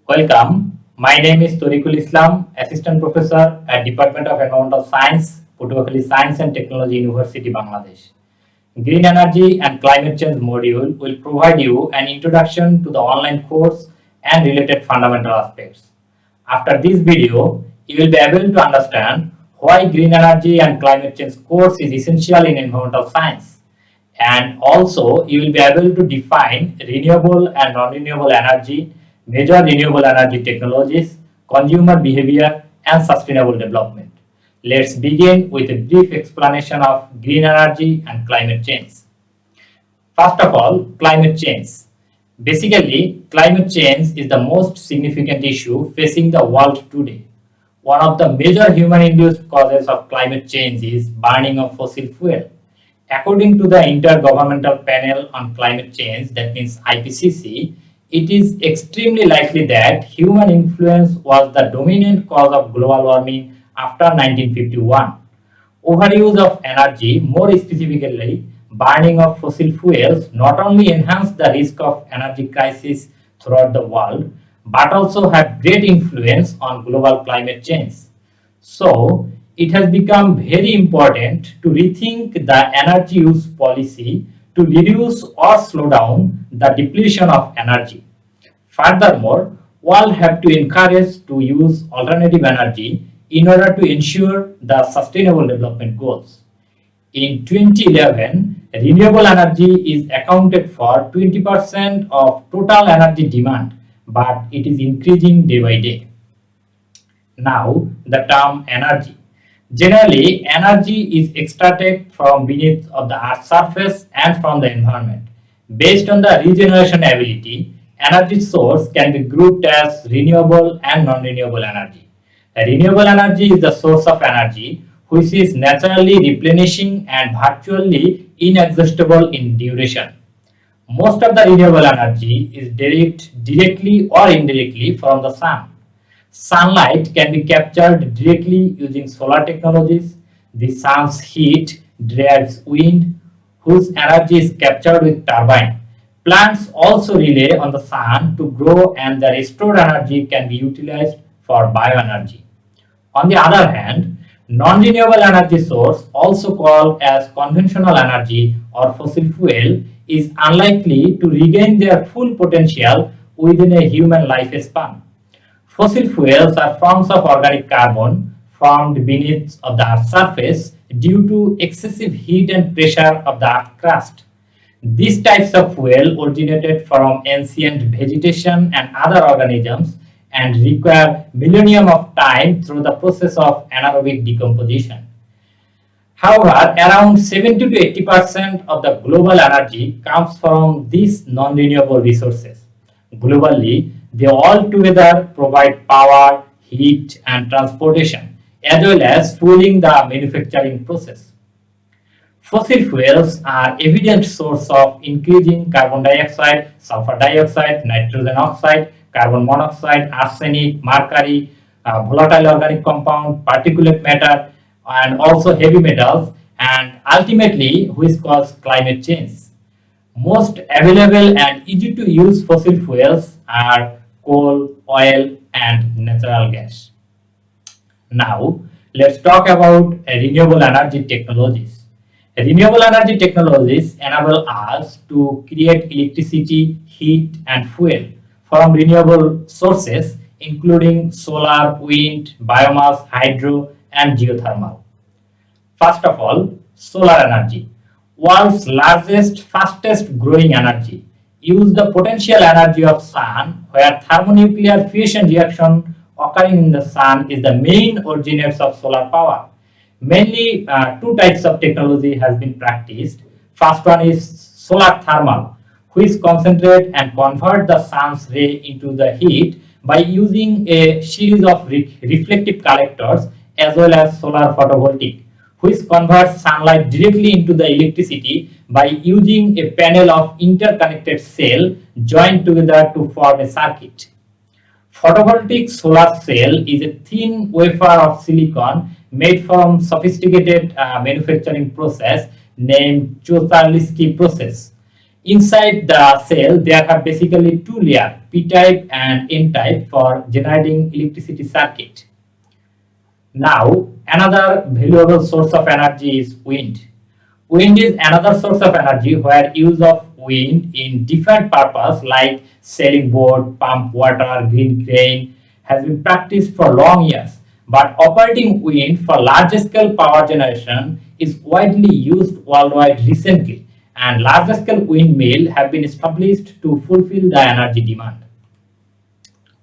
Welcome. My name is Torikul Islam, Assistant Professor at Department of Environmental Science, Patuakhali Science and Technology University, Bangladesh. Green Energy and Climate Change module will provide you an introduction to the online course and related fundamental aspects. After this video, you will be able to understand why Green Energy and Climate Change course is essential in environmental science, and also you will be able to define renewable and non-renewable energy, major renewable energy technologies, consumer behavior, and sustainable development. Let's begin with a brief explanation of green energy and climate change. First of all, climate change. Basically, climate change is the most significant issue facing the world today. One of the major human-induced causes of climate change is burning of fossil fuel. According to the Intergovernmental Panel on Climate Change, that means IPCC, it is extremely likely that human influence was the dominant cause of global warming after 1951. Overuse of energy, more specifically burning of fossil fuels, not only enhance the risk of energy crisis throughout the world, but also have great influence on global climate change. So, it has become very important to rethink the energy use policy to reduce or slow down the depletion of energy. Furthermore, world have to encourage to use alternative energy in order to ensure the sustainable development goals. In 2011, renewable energy is accounted for 20% of total energy demand, but it is increasing day by day. Now, the term energy. Generally, energy is extracted from beneath of the earth's surface and from the environment. Based on the regeneration ability, energy source can be grouped as renewable and non-renewable energy. A renewable energy is the source of energy which is naturally replenishing and virtually inexhaustible in duration. Most of the renewable energy is derived directly or indirectly from the sun. Sunlight can be captured directly using solar technologies. The sun's heat drives wind, whose energy is captured with turbine. Plants also rely on the sun to grow, and the stored energy can be utilized for bioenergy. On the other hand, non-renewable energy source, also called as conventional energy or fossil fuel, is unlikely to regain their full potential within a human lifespan. Fossil fuels are forms of organic carbon formed beneath of the Earth's surface due to excessive heat and pressure of the Earth crust. These types of fuel originated from ancient vegetation and other organisms and require millennium of time through the process of anaerobic decomposition. However, around 70 to 80% of the global energy comes from these non-renewable resources. Globally, they all together provide power, heat, and transportation, as well as fueling the manufacturing process. Fossil fuels are evident source of increasing carbon dioxide, sulfur dioxide, nitrogen oxide, carbon monoxide, arsenic, mercury, volatile organic compound, particulate matter, and also heavy metals, and ultimately which cause climate change. Most available and easy to use fossil fuels are coal, oil, and natural gas. Now, let's talk about renewable energy technologies. Renewable energy technologies enable us to create electricity, heat, and fuel from renewable sources, including solar, wind, biomass, hydro, and geothermal. First of all, solar energy, world's largest, fastest growing energy, use the potential energy of sun, where thermonuclear fusion reaction occurring in the sun is the main originates of solar power. Mainly two types of technology has been practiced. First one is solar thermal, which concentrate and convert the sun's ray into the heat by using a series of reflective collectors, as well as solar photovoltaic, which converts sunlight directly into the electricity by using a panel of interconnected cells joined together to form a circuit. Photovoltaic solar cell is a thin wafer of silicon made from sophisticated manufacturing process named Czochralski process. Inside the cell, there are basically two layers, p-type and n-type, for generating electricity circuit. Now, another valuable source of energy is wind. Wind is another source of energy where use of wind in different purpose like sailing boat, pump water, green crane has been practiced for long years. But operating wind for large scale power generation is widely used worldwide recently, and large scale windmill have been established to fulfill the energy demand.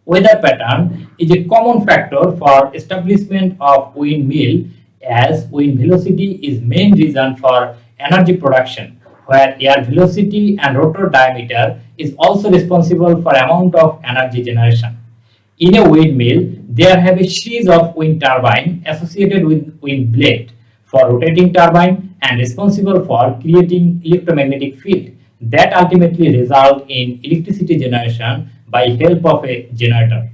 Weather pattern is a common factor for establishment of windmill, as wind velocity is main reason for energy production, where air velocity and rotor diameter is also responsible for amount of energy generation. In a windmill, there have a series of wind turbine associated with wind blade for rotating turbine and responsible for creating electromagnetic field that ultimately result in electricity generation by help of a generator.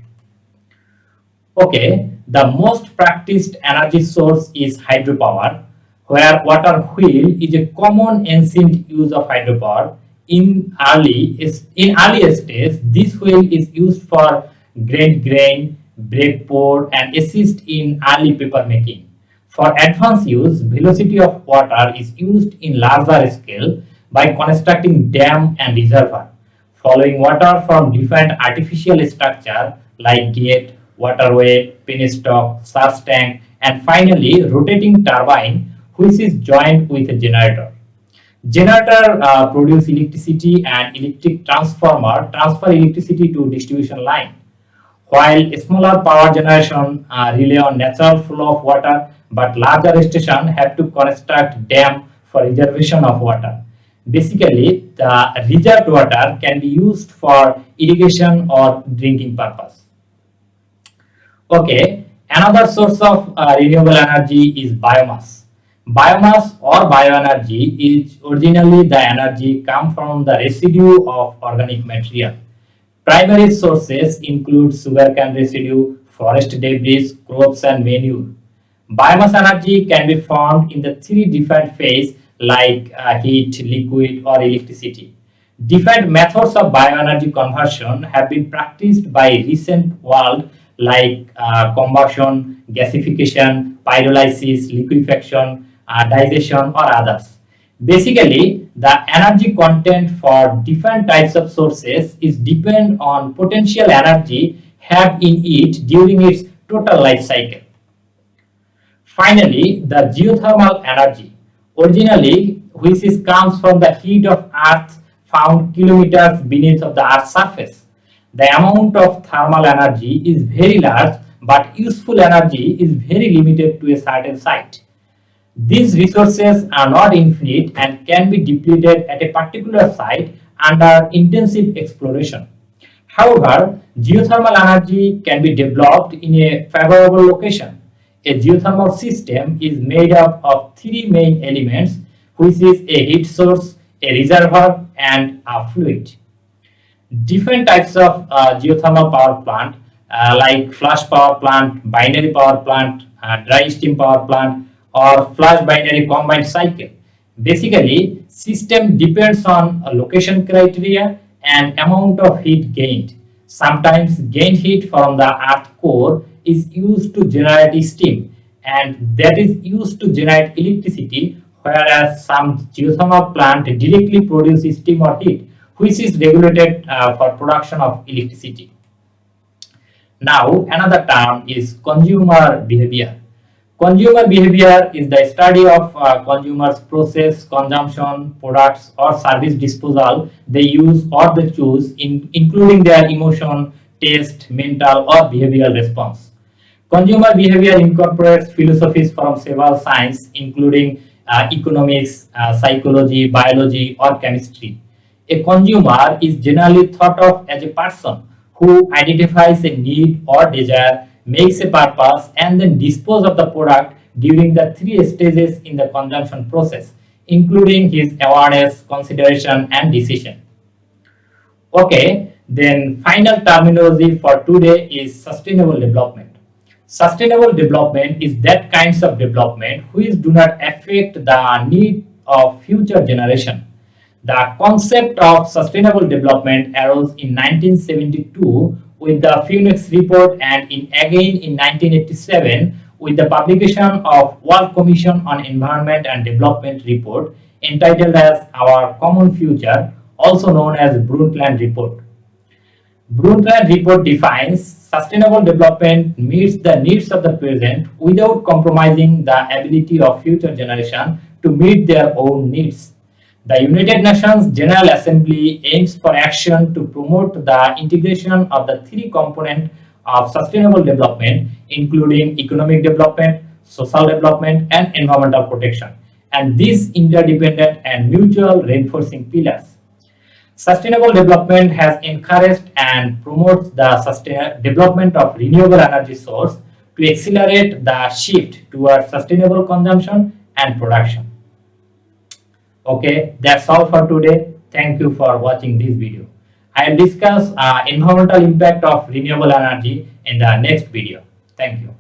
Okay, the most practiced energy source is hydropower, where water wheel is a common ancient use of hydropower. In early stage, this wheel is used for grain, break pour, and assist in early paper making. For advanced use, velocity of water is used in larger scale by constructing dam and reservoir, following water from different artificial structure like gate, waterway, penstock, surge tank, and finally rotating turbine, which is joined with a generator. Generator produce electricity, and electric transformer transfer electricity to distribution line, while smaller power generation rely on natural flow of water, but larger stations have to construct dam for reservation of water. Basically, the reserved water can be used for irrigation or drinking purpose. Okay, another source of renewable energy is biomass. Biomass or bioenergy is originally the energy come from the residue of organic material. Primary sources include sugarcane residue, forest debris, crops, and manure. Biomass energy can be formed in the three different phases like heat, liquid, or electricity. Different methods of bioenergy conversion have been practiced by recent world like combustion, gasification, pyrolysis, liquefaction, digestion, or others. Basically, the energy content for different types of sources is depend on potential energy have in it during its total life cycle. Finally, the geothermal energy, originally which is comes from the heat of Earth found kilometers beneath of the Earth's surface. The amount of thermal energy is very large, but useful energy is very limited to a certain site. These resources are not infinite and can be depleted at a particular site under intensive exploration. However, geothermal energy can be developed in a favorable location. A geothermal system is made up of three main elements, which is a heat source, a reservoir, and a fluid. Different types of geothermal power plant like flash power plant, binary power plant, dry steam power plant, or flash binary combined cycle. Basically, system depends on a location criteria and amount of heat gained. Sometimes gained heat from the earth core is used to generate steam, and that is used to generate electricity, whereas some geothermal plant directly produce steam or heat, which is regulated for production of electricity. Now, another term is consumer behavior. Consumer behavior is the study of consumers' process, consumption, products, or service disposal they use or they choose, including their emotion, taste, mental, or behavioral response. Consumer behavior incorporates philosophies from several sciences, including economics, psychology, biology, or chemistry. A consumer is generally thought of as a person who identifies a need or desire, makes a purpose, and then dispose of the product during the three stages in the consumption process, including his awareness, consideration, and decision. Okay, then final terminology for today is sustainable development. Sustainable development is that kinds of development which do not affect the need of future generation. The concept of sustainable development arose in 1972 with the Phoenix Report and again in 1987 with the publication of World Commission on Environment and Development report entitled as Our Common Future, also known as Brundtland Report. Brundtland Report defines sustainable development meets the needs of the present without compromising the ability of future generations to meet their own needs. The United Nations General Assembly aims for action to promote the integration of the three components of sustainable development, including economic development, social development, and environmental protection, and these interdependent and mutual reinforcing pillars. Sustainable development has encouraged and promotes the development of renewable energy source to accelerate the shift towards sustainable consumption and production. Okay, that's all for today. Thank you for watching this video. I will discuss environmental impact of renewable energy in the next video. Thank you.